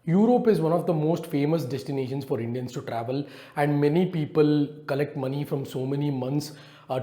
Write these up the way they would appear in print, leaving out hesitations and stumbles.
Europe is one of the most famous destinations for Indians to travel, and many people collect money from so many months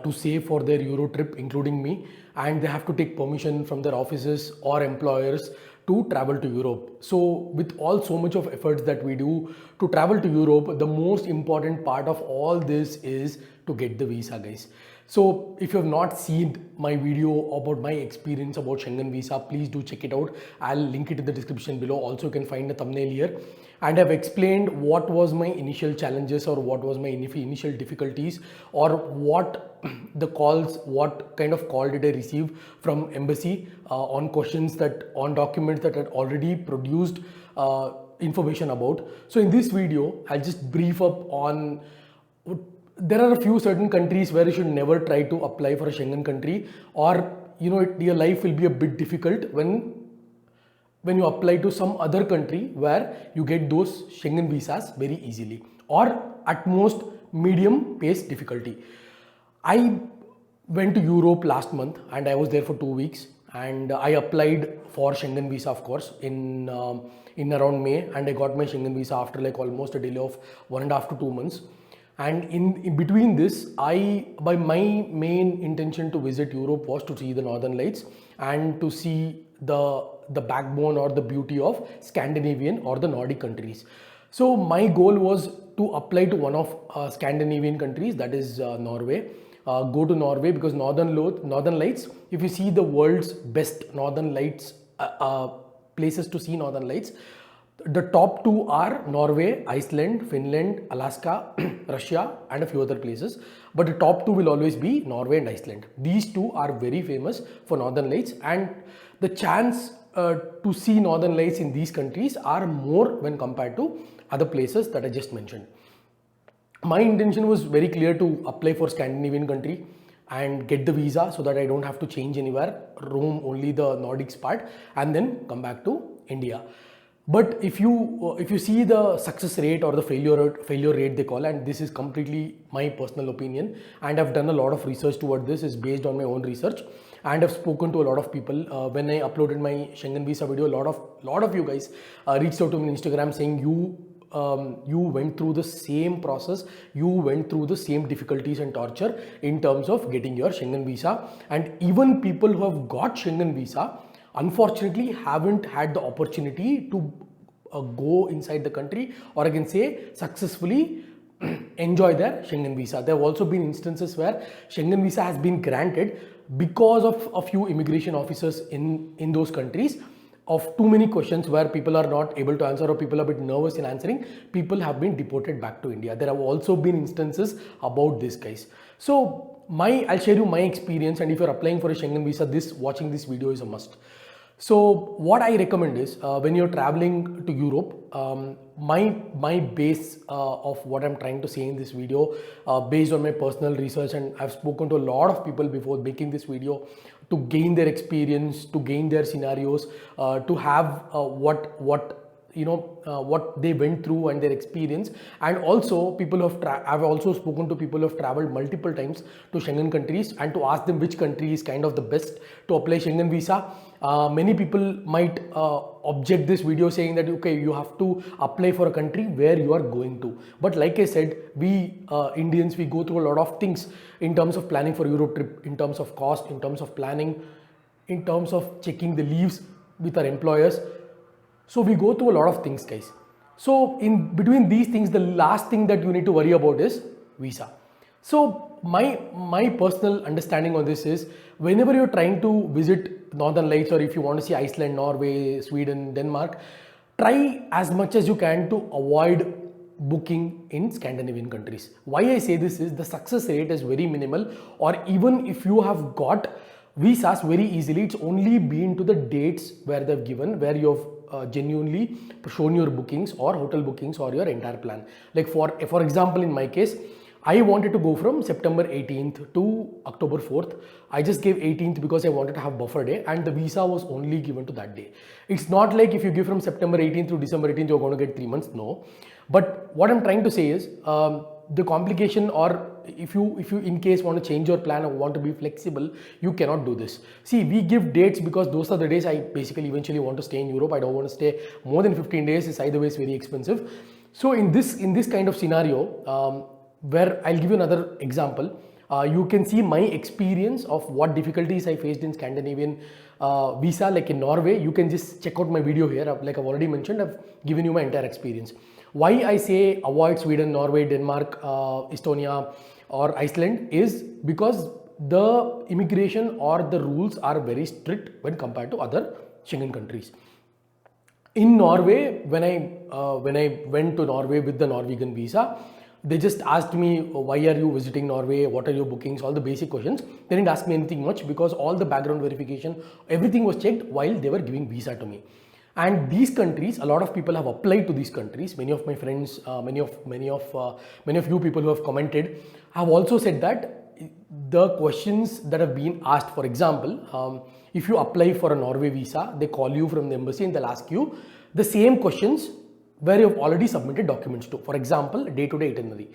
to save for their Euro trip, including me, and they have to take permission from their offices or employers to travel to Europe. So, with all so much of efforts that we do to travel to Europe, the most important part of all this is to get the visa, guys. So if you have not seen my video about my experience about Schengen visa, please do check it out. I'll link it in the description below. Also, you can find the thumbnail here. And I've explained what was my initial challenges or what was my initial difficulties or what the calls, what kind of call did I receive from embassy on questions that, on documents that had already produced information about. So in this video, I'll just brief up on there are a few certain countries where you should never try to apply for a Schengen country, or your life will be a bit difficult when you apply to some other country where you get those Schengen visas very easily, or at most medium pace difficulty. I went to Europe last month and I was there for 2 weeks, and I applied for Schengen visa, of course, in around May, and I got my Schengen visa after like almost a delay of 1.5 to 2 months. And in between this, my main intention to visit Europe was to see the Northern Lights and to see the backbone or the beauty of Scandinavian or the Nordic countries. So my goal was to apply to one of Scandinavian countries, that is Norway. Go to Norway because Northern Lights, if you see the world's best Northern Lights places to see Northern Lights, the top two are Norway, Iceland, Finland, Alaska, Russia, and a few other places. But the top two will always be Norway and Iceland. These two are very famous for Northern Lights, and the chance to see Northern Lights in these countries are more when compared to other places that I just mentioned. My intention was very clear to apply for Scandinavian country and get the visa so that I don't have to change anywhere, roam only the Nordics part, and then come back to India. But if you see the success rate or the failure rate they call, and this is completely my personal opinion, and I've done a lot of research toward this, is based on my own research, and I've spoken to a lot of people. When I uploaded my Schengen visa video, a lot of you guys reached out to me on Instagram saying you went through the same process, you went through the same difficulties and torture in terms of getting your Schengen visa, and even people who have got Schengen visa unfortunately haven't had the opportunity to go inside the country, or I can say successfully enjoy their Schengen visa. There have also been instances where Schengen visa has been granted because of a few immigration officers in those countries of too many questions where people are not able to answer or people are a bit nervous in answering. People have been deported back to India. There have also been instances about this, guys. So I'll share you my experience, and if you're applying for a Schengen visa, watching this video is a must. So what I recommend is when you're traveling to Europe, my base of what I'm trying to say in this video, based on my personal research, and I've spoken to a lot of people before making this video to gain their experience, to gain their scenarios, to have what they went through and their experience. And also I've also spoken to people who have traveled multiple times to Schengen countries and to ask them which country is kind of the best to apply Schengen visa. Many people might object this video saying that okay, you have to apply for a country where you are going to, but like I said, we Indians, we go through a lot of things in terms of planning for Europe trip, in terms of cost, in terms of planning, in terms of checking the leaves with our employers. So we go through a lot of things, guys. So in between these things, the last thing that you need to worry about is visa. So my personal understanding on this is, whenever you're trying to visit Northern Lights, or if you want to see Iceland, Norway, Sweden, Denmark, try as much as you can to avoid booking in Scandinavian countries. Why I say this is the success rate is very minimal, or even if you have got visas very easily, it's only been to the dates where they've given, where you've genuinely shown your bookings or hotel bookings or your entire plan. Like for example, in my case, I wanted to go from September 18th to October 4th. I just gave 18th because I wanted to have buffer day, and the visa was only given to that day. It's not like if you give from September 18th to December 18th, you're going to get 3 months. No. But what I'm trying to say is the complication or if you in case want to change your plan or want to be flexible, you cannot do this. See, we give dates because those are the days I basically eventually want to stay in Europe. I don't want to stay more than 15 days. It's either way is very expensive. So in this kind of scenario, where I'll give you another example. You can see my experience of what difficulties I faced in Scandinavian visa, like in Norway. You can just check out my video here. Like I've already mentioned, I've given you my entire experience. Why I say avoid Sweden, Norway, Denmark, Estonia or Iceland is because the immigration or the rules are very strict when compared to other Schengen countries. In Norway, when I went to Norway with the Norwegian visa, they just asked me, why are you visiting Norway? What are your bookings? All the basic questions. They didn't ask me anything much because all the background verification, everything was checked while they were giving visa to me. And these countries, a lot of people have applied to these countries. Many of my friends, many of you people who have commented have also said that the questions that have been asked, for example, if you apply for a Norway visa, they call you from the embassy and they'll ask you the same questions where you have already submitted documents to. For example, day-to-day itinerary.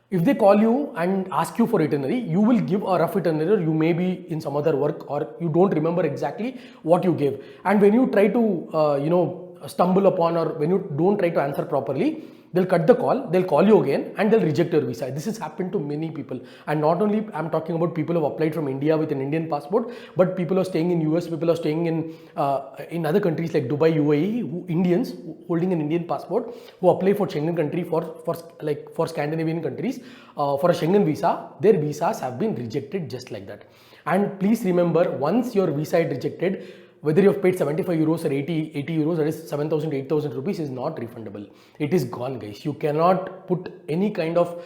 If they call you and ask you for itinerary, you will give a rough itinerary, or you may be in some other work, or you don't remember exactly what you gave. And when you try to, stumble upon, or when you don't try to answer properly, they'll cut the call, they'll call you again and they'll reject your visa. This has happened to many people. And not only I'm talking about people who have applied from India with an Indian passport, but people who are staying in US, people who are staying in other countries like Dubai, UAE, Indians holding an Indian passport who apply for Schengen country for Scandinavian countries for a Schengen visa, their visas have been rejected just like that. And please remember, once your visa is rejected, whether you have paid 75 euros or 80 euros, that is 7,000 8,000 rupees, is not refundable. It is gone, guys. You cannot put any kind of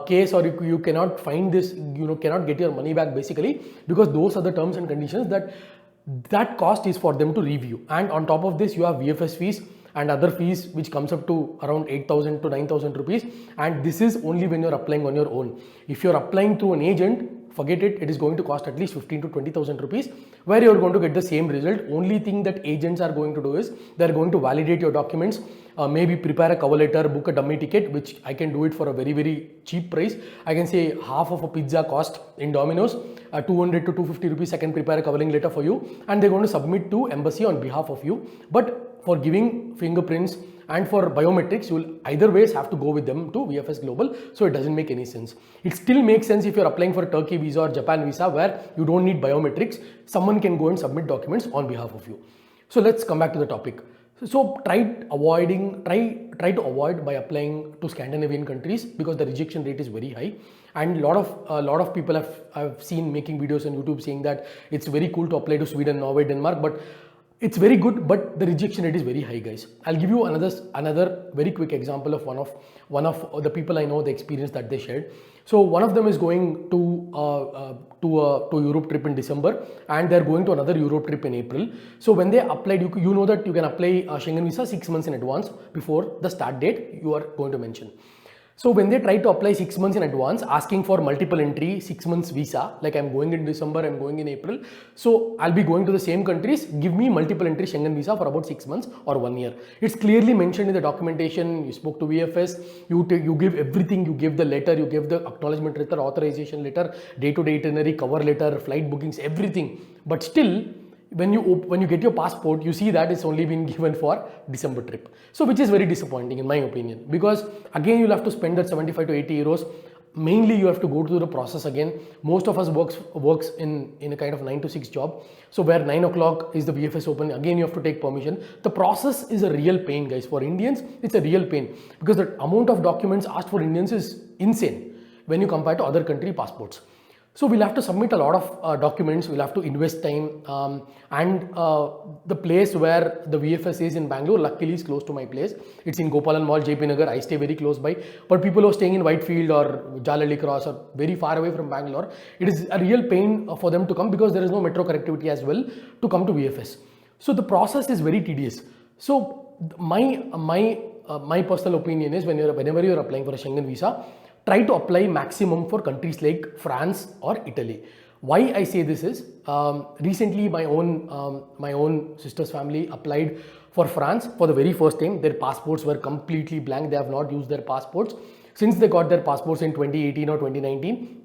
case, or you cannot find this, cannot get your money back basically, because those are the terms and conditions that cost is for them to review. And on top of this, you have VFS fees and other fees which comes up to around 8,000 to 9,000 rupees. And this is only when you're applying on your own. If you're applying through an agent, forget it, it is going to cost at least 15 to 20,000 rupees, where you're going to get the same result. Only thing that agents are going to do is they're going to validate your documents, maybe prepare a cover letter, book a dummy ticket, which I can do it for a very, very cheap price. I can say half of a pizza cost in Domino's, 200 to 250 rupees, I can prepare a covering letter for you, and they're going to submit to embassy on behalf of you. But for giving fingerprints and for biometrics, you will either ways have to go with them to VFS Global, so it doesn't make any sense. It still makes sense if you're applying for a Turkey visa or Japan visa where you don't need biometrics. Someone can go and submit documents on behalf of you. So let's come back to the topic. So try to avoid by applying to Scandinavian countries because the rejection rate is very high. And a lot of people I've seen making videos on YouTube saying that it's very cool to apply to Sweden, Norway, Denmark, but it's very good, but the rejection rate is very high, guys. I'll give you another very quick example of one of the people I know, the experience that they shared. So one of them is going to Europe trip in December, and they're going to another Europe trip in April. So when they applied, you know that you can apply a Schengen visa 6 months in advance before the start date you are going to mention. So when they try to apply 6 months in advance, asking for multiple entry 6 months visa, like I'm going in December, I'm going in April, so I'll be going to the same countries, give me multiple entry Schengen visa for about 6 months or 1 year. It's clearly mentioned in the documentation. You spoke to VFS, you give everything, you give the letter, you give the acknowledgement letter, authorization letter, day-to-day itinerary, cover letter, flight bookings, everything. But still, when you get your passport, you see that it's only been given for December trip. So which is very disappointing in my opinion, because again you'll have to spend that 75 to 80 euros. Mainly you have to go through the process again. Most of us works in a kind of 9 to 6 job. So where 9 o'clock is the VFS open, again you have to take permission. The process is a real pain, guys. For Indians, it's a real pain because the amount of documents asked for Indians is insane when you compare to other country passports. So we'll have to submit a lot of documents, we'll have to invest time, and the place where the VFS is in Bangalore, luckily is close to my place. It's in Gopalan Mall, JP Nagar. I stay very close by. But people who are staying in Whitefield or Jalalli Cross or very far away from Bangalore, it is a real pain for them to come because there is no metro connectivity as well to come to VFS. So the process is very tedious. So my personal opinion is whenever you're applying for a Schengen visa, try to apply maximum for countries like France or Italy. Why I say this is, recently my own sister's family applied for France for the very first time. Their passports were completely blank. They have not used their passports. since they got their passports in 2018 or 2019,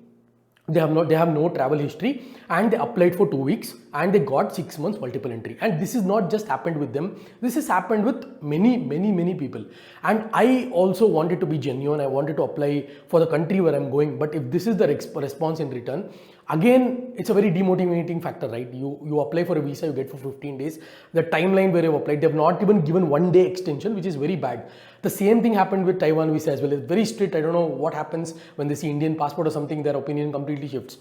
they have no travel history, and they applied for 2 weeks and they got 6 months multiple entry. And this is not just happened with them, this has happened with many people. And I also wanted to be genuine. I wanted to apply for the country where I'm going, but if this is the response in return, again it's a very demotivating factor, right? You apply for a visa, you get for 15 days. The timeline where you've applied, they've not even given 1 day extension, which is very bad. The same thing happened with Taiwan visa as well. It's very strict. I don't know what happens when they see Indian passport or something, their opinion completely shifts.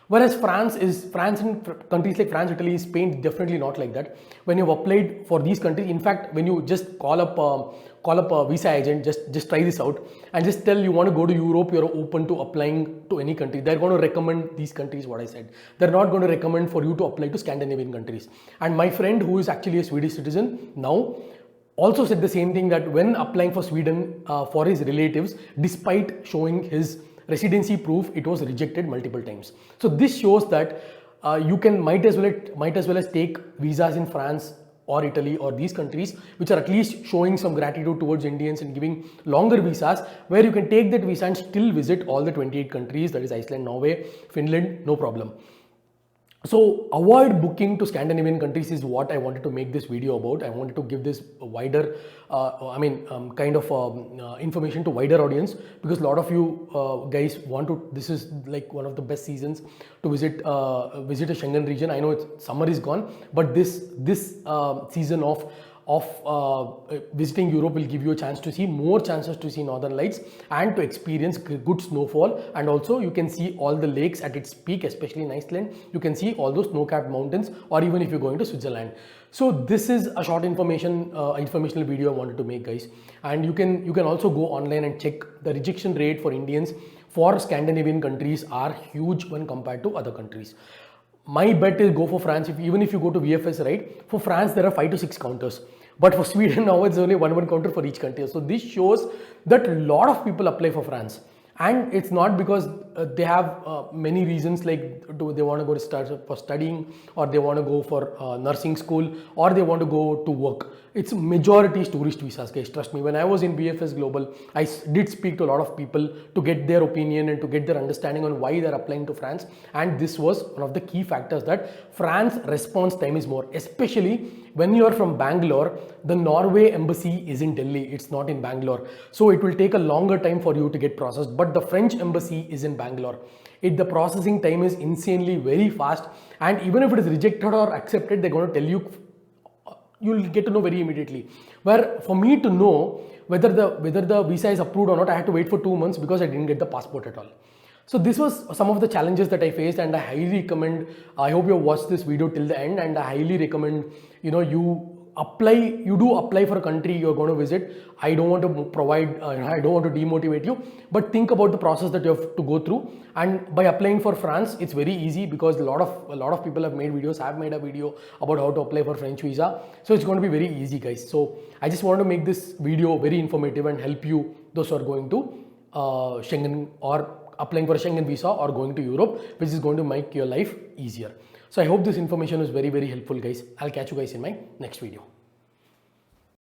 Whereas France and countries like France, Italy, Spain, definitely not like that. When you've applied for these countries, in fact, when you just call up a visa agent, just try this out and just tell you want to go to Europe, you're open to applying to any country. They're going to recommend these countries, what I said. They're not going to recommend for you to apply to Scandinavian countries. And my friend, who is actually a Swedish citizen now, also said the same thing, that when applying for Sweden for his relatives, despite showing his residency proof, it was rejected multiple times. So this shows that you might as well as take visas in France or Italy or these countries, which are at least showing some gratitude towards Indians and giving longer visas, where you can take that visa and still visit all the 28 countries, that is Iceland, Norway, Finland, no problem. So avoid booking to Scandinavian countries is what I wanted to make this video about. I wanted to give this wider, information to wider audience, because a lot of you guys want to. This is like one of the best seasons to visit a Schengen region. I know summer is gone, but this season of visiting Europe will give you a chance to see more chances to see northern lights and to experience good snowfall. And also you can see all the lakes at its peak, especially in Iceland. You can see all those snow-capped mountains, or even if you're going to Switzerland. So this is a short informational video I wanted to make, guys. And you can also go online and check the rejection rate for Indians for Scandinavian countries are huge when compared to other countries. My bet is go for France. Even if you go to VFS, right? For France, there are 5 to 6 counters. But for Sweden now, it's only one counter for each country. So this shows that a lot of people apply for France. And it's not because they have many reasons, like they want to go to for studying, or they want to go for nursing school, or they want to go to work. It's majority is tourist visas, guys. Trust me. When I was in BFS Global, I did speak to a lot of people to get their opinion and to get their understanding on why they're applying to France. And this was one of the key factors, that France response time is more, especially when you are from Bangalore. The Norway embassy is in Delhi, it's not in Bangalore. So it will take a longer time for you to get processed. But the French embassy is in Bangalore. The processing time is insanely very fast. And even if it is rejected or accepted, they're going to tell you, you'll get to know very immediately. Where for me to know whether the visa is approved or not, I had to wait for 2 months because I didn't get the passport at all. So this was some of the challenges that I faced, and I highly recommend, I hope you have watched this video till the end, and I highly recommend, you do apply for a country you're going to visit. I don't want to demotivate you, but think about the process that you have to go through. And by applying for France, it's very easy, because a lot of people have made videos. I've made a video about how to apply for French visa. So it's going to be very easy, guys. So I just want to make this video very informative and help you, those who are going to Schengen or applying for a Schengen visa or going to Europe, which is going to make your life easier. So I hope this information is very, very helpful, guys. I'll catch you guys in my next video.